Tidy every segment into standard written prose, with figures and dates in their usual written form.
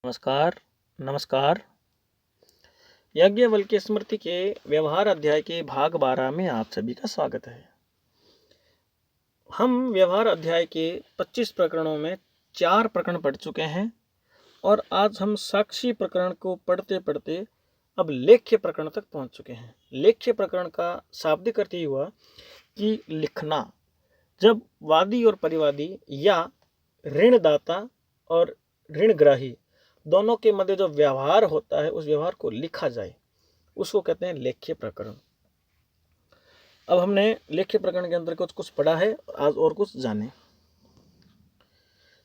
नमस्कार। नमस्कार। याज्ञवल्क्य स्मृति के व्यवहार अध्याय के भाग 12 में आप सभी का स्वागत है। हम व्यवहार अध्याय के 25 प्रकरणों में 4 प्रकरण पढ़ चुके हैं और आज हम साक्षी प्रकरण को पढ़ते पढ़ते अब लेख्य प्रकरण तक पहुंच चुके हैं। लेख्य प्रकरण का शाब्दिक अर्थ ये हुआ कि लिखना। जब वादी और परिवादी या ऋणदाता और ऋणग्राही दोनों के मध्य जो व्यवहार होता है उस व्यवहार को लिखा जाए उसको कहते हैं लेख्य प्रकरण। अब हमने लेख्य प्रकरण के अंदर कुछ पढ़ा है, आज और कुछ जाने।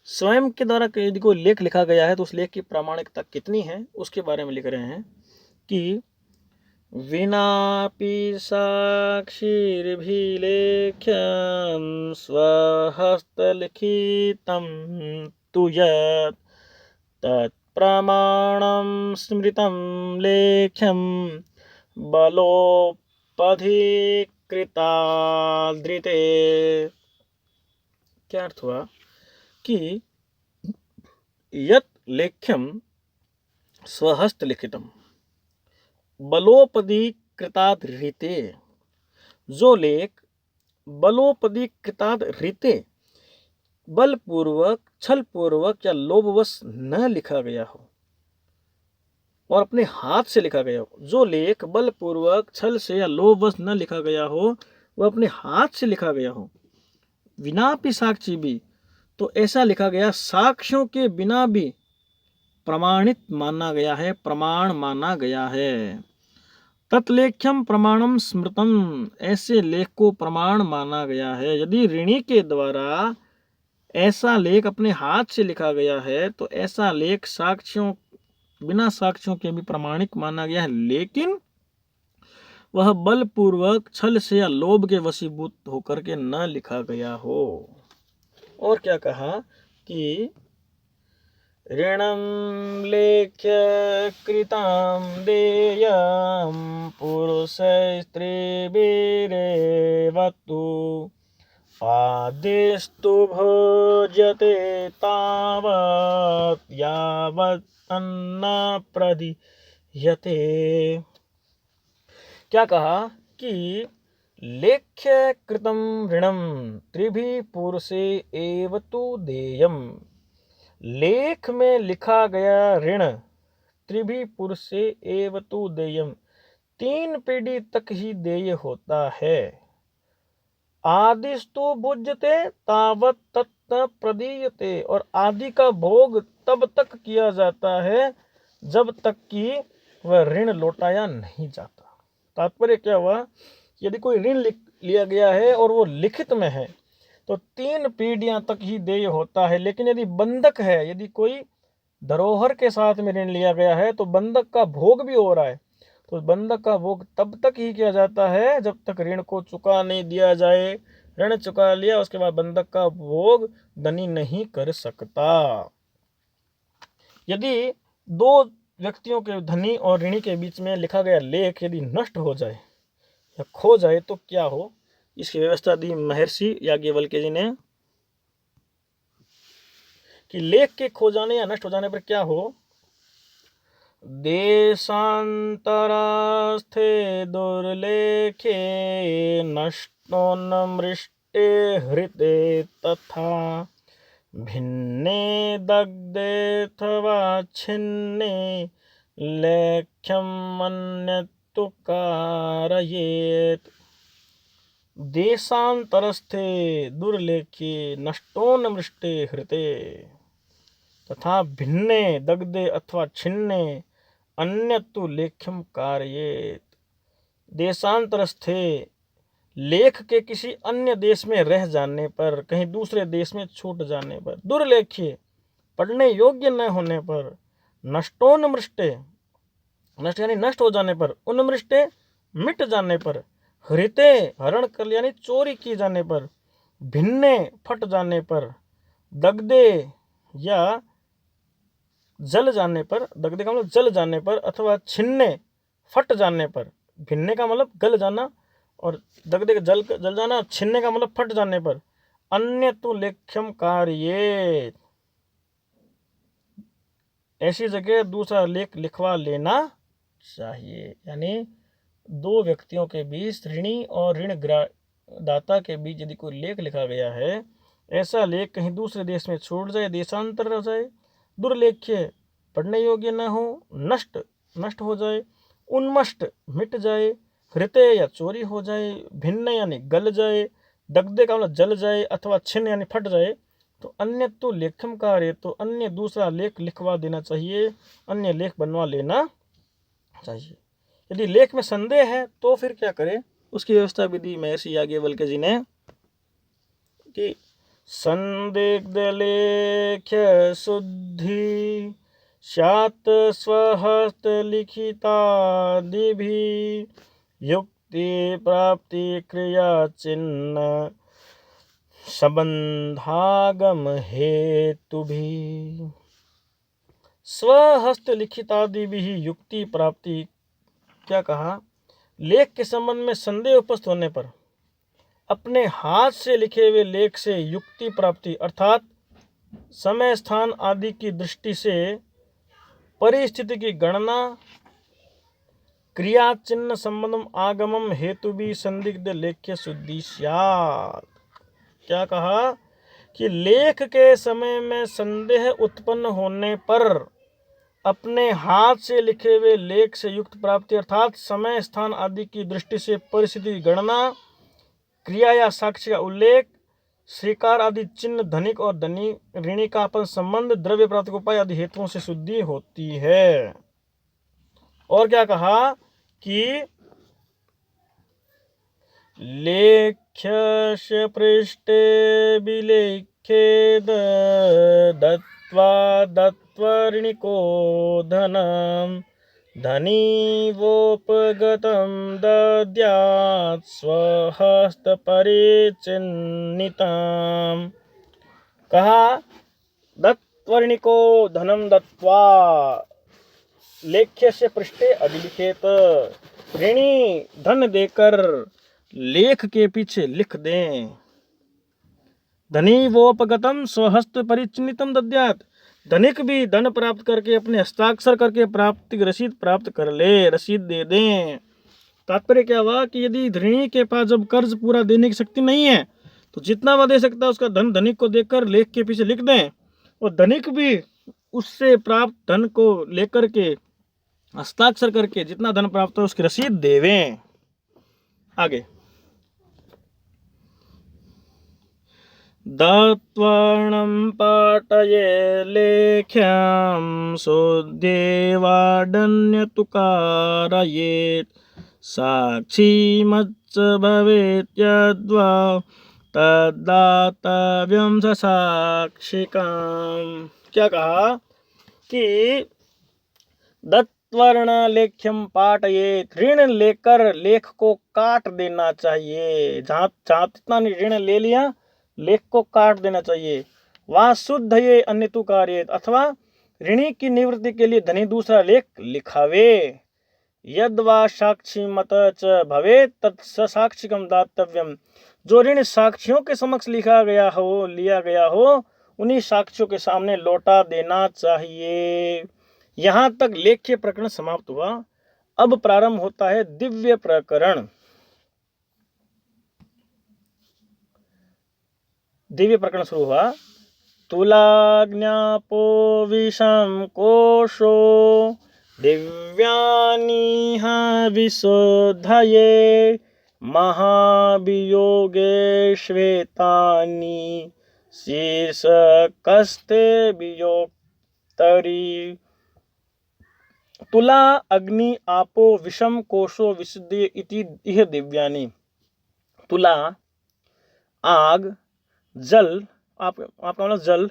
स्वयं के द्वारा यदि कोई लेख लिखा गया है तो उस लेख की प्रामाणिकता कितनी है उसके बारे में लिख रहे हैं कि विनापि साक्षीर्भिलेख्यं स्वहस्तलिखितं तु यत् तत्प्रमाणं स्मृतं लेख्यं बलोपधिकृतादृते। क्या अर्थ हुआ कि यत् लेख्यं स्वहस्त लिखितम बलोपधिकृताद रीते, जो लेख बलोपधिकृताद रीते बलपूर्वक, छलपूर्वक या लोभवश न लिखा गया हो और अपने हाथ से लिखा गया हो। जो लेख बलपूर्वक, छल से या लोभवश न लिखा गया हो वह अपने हाथ से लिखा गया हो। विनापि साक्षी भी, तो ऐसा लिखा गया साक्ष्यों के बिना भी प्रमाणित माना गया है, प्रमाण माना गया है। तत्लेख्यम प्रमाणम स्मृतम, ऐसे लेख को प्रमाण माना गया है। यदि ऋणी के द्वारा ऐसा लेख अपने हाथ से लिखा गया है तो ऐसा लेख साक्ष्यों, बिना साक्ष्यों के भी प्रमाणिक माना गया है, लेकिन वह बलपूर्वक, छल से या लोभ के वशीभूत होकर के न लिखा गया हो। और क्या कहा कि ऋणं लेख्य कृतां देयं पुरुषस्त्रीभिरेवतु आदिस्तु भोज्यते तावत् यावत् अन्न प्रदीयते। क्या कहा कि लेख्य कृतं ऋणं त्रिभिः पुरुषे एव तु देयम्, लेख में लिखा गया ऋण त्रिभिः पुरुषे एव तु देयम्, 3 पीढ़ी तक ही देय होता है। आदिस्तु भुज्यते तावत् तत् प्रदीयते, और आदि का भोग तब तक किया जाता है जब तक कि वह ऋण लौटाया नहीं जाता। तात्पर्य क्या हुआ, यदि कोई ऋण लिया गया है और वो लिखित में है तो 3 पीढ़ियां तक ही देय होता है। लेकिन यदि बंधक है, यदि कोई धरोहर के साथ में ऋण लिया गया है तो बंधक का भोग भी हो रहा है, तो बंधक का भोग तब तक ही किया जाता है जब तक ऋण को चुका नहीं दिया जाए। ऋण चुका लिया उसके बाद बंधक का भोग धनी नहीं कर सकता। यदि 2 व्यक्तियों के, धनी और ऋणी के बीच में लिखा गया लेख यदि नष्ट हो जाए या खो जाए तो क्या हो, इसकी व्यवस्था दी महर्षि याज्ञवल्क्य जी ने कि लेख के खो जाने या नष्ट हो जाने पर क्या हो। देशांतरस्थे दुर्लेखे नष्टोन्मृष्टे हृते तथा भिन्ने दग्धेऽथवा छिन्ने लेख्यम् अन्यत्तु कारयेत्। देशांतरस्थे दुर्लेखे नष्टोन्मृष्टे हृते तथा भिन्ने दग्धे अथवा छिन्ने अन्यत्तु लेख्यम कारयेत्। देशांतरस्थे, लेख के किसी अन्य देश में रह जाने पर, कहीं दूसरे देश में छूट जाने पर, दुर्लेख्य पढ़ने योग्य न होने पर, नष्टोन्मृष्टे, नष्ट यानी नष्ट हो जाने पर, उन्मृष्टे मिट जाने पर, हृते हरण कर यानी चोरी की जाने पर, भिन्ने फट जाने पर, दग्धे या जल जाने पर, दग्धे का मतलब जल जाने पर, अथवा छिन्ने फट जाने पर, भिन्ने का मतलब गल जाना और दग्धे का जल जाना, छिन्ने का मतलब फट जाने पर, अन्य तो लेख्यम कार्ये, ऐसी जगह दूसरा लेख लिखवा लेना चाहिए। यानी दो व्यक्तियों के बीच, ऋणी और ऋण दाता के बीच यदि कोई लेख लिखा गया है, ऐसा लेख कहीं दूसरे देश में छूट जाए, देशांतर हो जाए, दुर्लेख्य, पढ़ने योग्य न हो, नष्ट हो जाए, उन्मष्ट मिट जाए, हृतय या चोरी हो जाए, भिन्न यानी गल जाए, दग्धे का मतलब जल जाए, अथवा छिन्न यानी फट जाए, तो अन्य तो लेखम कार्य, तो अन्य दूसरा लेख लिखवा देना चाहिए, अन्य लेख बनवा लेना चाहिए। यदि लेख में संदेह है तो फिर क्या करें, उसकी व्यवस्था भी दी महर्षि याज्ञवल्क्य जी ने कि संदिग्ध लेख्य शुद्धि स्यात् स्वहस्त लिखितादि भी युक्ति प्राप्ति क्रिया चिन्ह संबंधागम हेतु भी। स्वहस्त लिखितादि भी युक्ति प्राप्ति, क्या कहा, लेख के संबंध में संदेह उपस्थित होने पर अपने हाथ से लिखे हुए लेख से युक्ति प्राप्ति अर्थात समय स्थान आदि की दृष्टि से परिस्थिति की गणना, क्रिया चिन्ह संबंधम आगमम हेतु भी संदिग्ध लेख्य शुद्धि स्यात्। क्या कहा कि लेख के समय में संदेह उत्पन्न होने पर अपने हाथ से लिखे हुए लेख से युक्त प्राप्ति अर्थात समय स्थान आदि की दृष्टि से परिस्थिति की गणना, क्रिया या साक्ष्य का उल्लेख, श्रीकार आदि चिन्ह, धनिक और धनी ऋणी का अपन संबंध, द्रव्य प्राप्ति उपाय आदि हेतुओं से शुद्धि होती है। और क्या कहा कि लेख्यस्य पृष्ठे विलेख्ये दत्त्वऋणिको धनं धनीवोपगतं दद्यात् स्वहस्तपरिचिह्नितं। कहा दत्त्वऋणिको धनं दत्त्वा लेख्यस्य पृष्ठे अभिलिखेत, ऋणी धन देकर लेख के पीछे लिख दें। धनीवोपगतम स्वहस्त परिचिन्नितम दद्यात्, धनिक भी धन प्राप्त करके अपने हस्ताक्षर करके प्राप्ति रसीद प्राप्त कर ले, रसीद दे दें। तात्पर्य क्या हुआ कि यदि ऋणी के पास जब कर्ज पूरा देने की शक्ति नहीं है तो जितना वह दे सकता है उसका धन धनिक को देकर लेख के पीछे लिख दें, और धनिक भी उससे प्राप्त धन को लेकर के हस्ताक्षर करके जितना धन प्राप्त हो उसकी रसीद देवें। आगे दत्त्वर्णं पाटये लेख्यं शुद्धेवाडन्यतु कारयेत्, साक्षी मच्च भवेत् यद्वा तद्दातव्यं स साक्षिकम्। क्या कहा कि दत्त्वर्ण लेख्यम पाटयेत्, ऋण लेकर लेख को काट देना चाहिए। जहां जितना ऋण ले लिया लेख को काट देना चाहिए। वह शुद्ध ये अन्यतु कार्य, अथवा ऋणी की निवृत्ति के लिए धनी दूसरा लेख लिखावे। यद्वा साक्षी मत च भवेत् तत् साक्षिकम दातव्यम, जो ऋण साक्षियों के समक्ष लिया गया हो उन्हीं साक्षियों के सामने लौटा देना चाहिए। यहां तक लेख्य प्रकरण समाप्त हुआ। अब प्रारंभ होता है दिव्य प्रकरण। दिव्य प्रकरण शुरू हुआ। तुलाज्ञापो विषम कोशो दिव्यानिह विशोधये, महावियोगे श्वेतानि शीर्षकस्ते वियोक्तरि। तुला अग्नि आपो विषम कोशो विशुद्धि इति इह दिव्यानि। तुला आग, जल, आपका मतलब जल,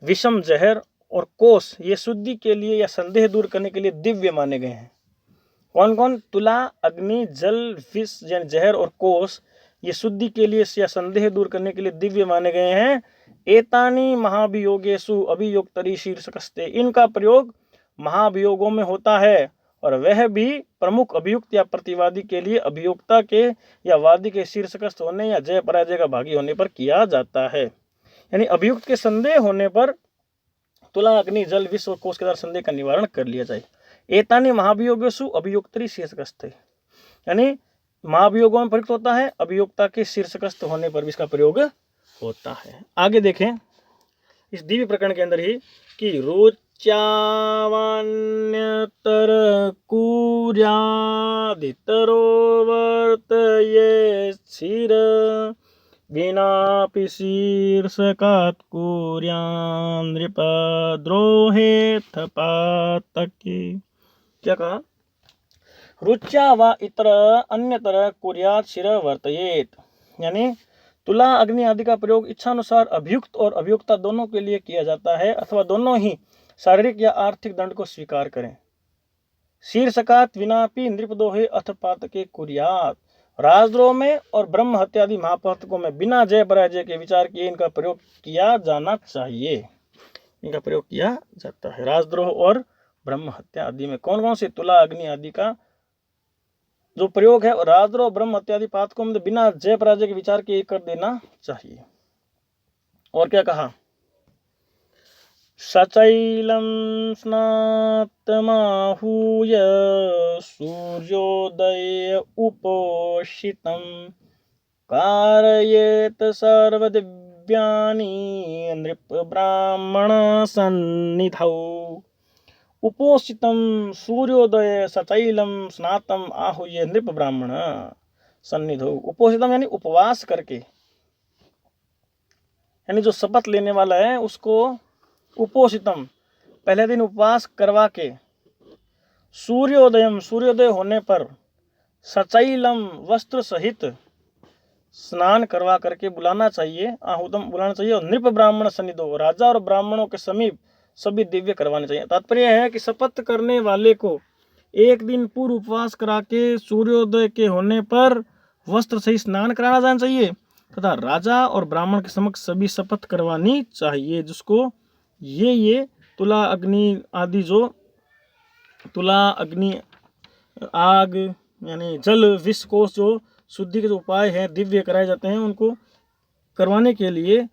विषम जहर और कोश ये शुद्धि के लिए या संदेह दूर करने के लिए दिव्य माने गए हैं। कौन कौन? तुला, अग्नि, जल, विष यानी जहर और कोश ये शुद्धि के लिए या संदेह दूर करने के लिए दिव्य माने गए हैं। एतानि महाभियोगेषु अभियोक्तरि शीर्षकस्ते, इनका प्रयोग महाभियोगों में होता है और वह भी प्रमुख अभियुक्त या प्रतिवादी के लिए अभियोक्ता के या वादी के शीर्षकस्थ होने या जय पराजय का भागी होने पर किया जाता है। यानी अभियुक्त के संदेह होने पर तुला अग्नि जल विष और कोष के द्वारा संदेह का निवारण कर लिया जाए। एतानि महाभियोगेषु अभियोक्तरि शीर्षकस्थ, यानी महाभियोगों में प्रयुक्त होता है, अभियोक्ता के शीर्षकस्थ होने पर भी इसका प्रयोग होता है। आगे देखें इस दिव्य प्रकरण के अंदर ही कि रोचावान्यतर कुर्यादितरो वर्तये क्षीर विनापि शीर्षकात् कुर्यान् नृपद्रोहेऽथ पातके। क्या कहा? रुच्या व इतर अन्यतर कुर्यात् शिर वर्तयेत, यानी तुला अग्नि आदि का प्रयोग इच्छानुसार अभियुक्त और अभियुक्ता दोनों के लिए किया जाता है, अथवा दोनों ही शारीरिक या आर्थिक दंड को स्वीकार करें। शीर्षकात् विनापि नृपद्रोहे अथ पातके कुर्यात्, राजद्रोह में और ब्रह्म हत्यादि महापातकों में बिना जय पराजय के विचार किए इनका प्रयोग किया जाना चाहिए। इनका प्रयोग किया जाता है। राजद्रोह और ब्रह्म हत्या आदि में कौन कौन से तुला अग्नि आदि का जो प्रयोग है, राजद्रोह ब्रह्म इत्यादि पातकों में बिना जय पराजय के विचार के कर देना चाहिए। और क्या कहा? सचैलम स्नातमाहूय सूर्योदय उपोषितम कारयेत सर्वदिव्यानि नृप ब्राह्मण सन्निधौ। उपोषितम सूर्योदय सचैलम स्नातम आहूय नृप ब्राह्मण सन्निधौ। उपोषितम यानी उपवास करके, यानी जो शपथ लेने वाला है उसको उपोषितम पहले दिन उपवास करवा के, सूर्योदयम सूर्योदय होने पर, सचैलम वस्त्र सहित स्नान करवा करके बुलाना चाहिए, आहूतम बुलाना चाहिए, और नृप ब्राह्मण सन्निधौ राजा और ब्राह्मणों के समीप सभी दिव्य करवाने चाहिए। तात्पर्य है कि शपथ करने वाले को एक दिन पूर्व उपवास करा के सूर्योदय के होने पर वस्त्र सही स्नान कराना जाना चाहिए, तथा राजा और ब्राह्मण के समक्ष सभी शपथ करवानी चाहिए, जिसको ये तुला अग्नि आदि, जो तुला अग्नि आग यानी जल विष कोष जो शुद्धि के जो उपाय हैं दिव्य कराए जाते हैं, उनको करवाने के लिए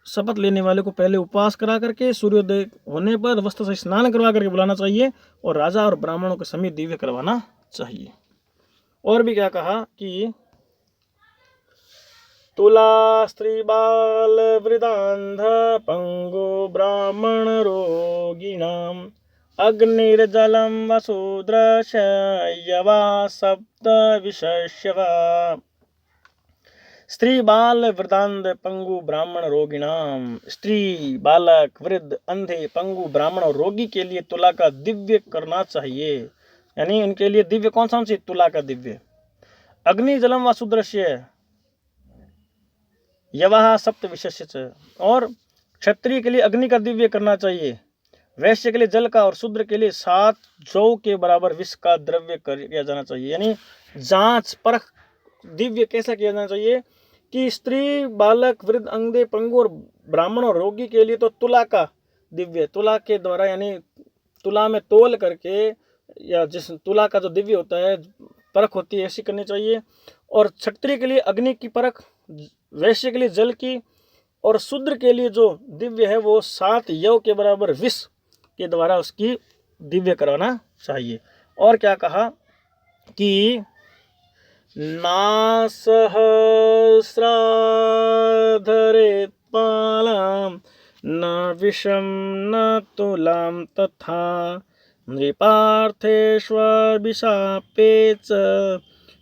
शपथ लेने वाले को पहले उपवास करा करके सूर्योदय होने पर वस्त्र से स्नान करवा करके बुलाना चाहिए, और राजा और ब्राह्मणों के समीप दिव्य करवाना चाहिए। और भी क्या कहा कि तुला स्त्री बाल वृद्धांध पंगु ब्राह्मण रोगिणाम अग्निर्जलम वसुदृश्य यवा सप्त विशस्यवा। स्त्री बाल वृद्धांध पंगु ब्राह्मण रोगिणाम, स्त्री बालक वृद्ध अंधे पंगु ब्राह्मण और रोगी के लिए तुला का दिव्य करना चाहिए, यानी इनके लिए दिव्य कौन सा चाहिए? तुला का दिव्य। अग्नि जलम वसुदृश्य यवाह सप्त विशेष्य, और क्षत्रिय के लिए अग्नि का दिव्य करना चाहिए, वैश्य के लिए जल का, और शूद्र के लिए 7 जौ के बराबर विष का द्रव्य किया जाना चाहिए। यानी जांच परख दिव्य कैसा किया जाना चाहिए कि स्त्री बालक वृद्ध अंधे पंगु और ब्राह्मण और रोगी के लिए तो तुला का दिव्य, तुला के द्वारा यानी तुला में तोल करके, या जिस तुला का जो दिव्य होता है परख होती है ऐसी करनी चाहिए। और क्षत्रिय के लिए अग्नि की परख, वैश्य के लिए जल की, और शूद्र के लिए जो दिव्य है वो 7 यौ के बराबर विष के द्वारा उसकी दिव्य कराना चाहिए। और क्या कहा कि नासहस्राधरेत पालाम न विषम न तुलाम तथा नृपार्थेष्वभिशापे च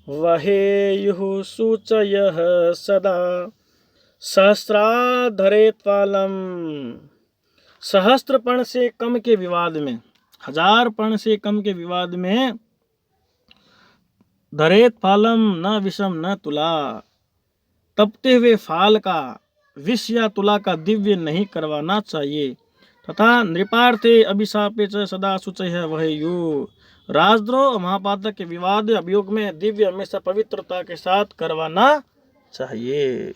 वहेयुः सूचयः सदा। सहस्राधरेत पालम, सहस्त्र पण से कम के विवाद में, 1000 पण से कम के विवाद में, धरेत फालम न विषम न तुला, तपते हुए फाल का विष या तुला का दिव्य नहीं करवाना चाहिए, तथा नृपार्थे अभिशापे च सदा शुचय वहेयु, राजद्रोह महापातक के विवाद अभियोग में दिव्य हमेशा पवित्रता के साथ करवाना चाहिए।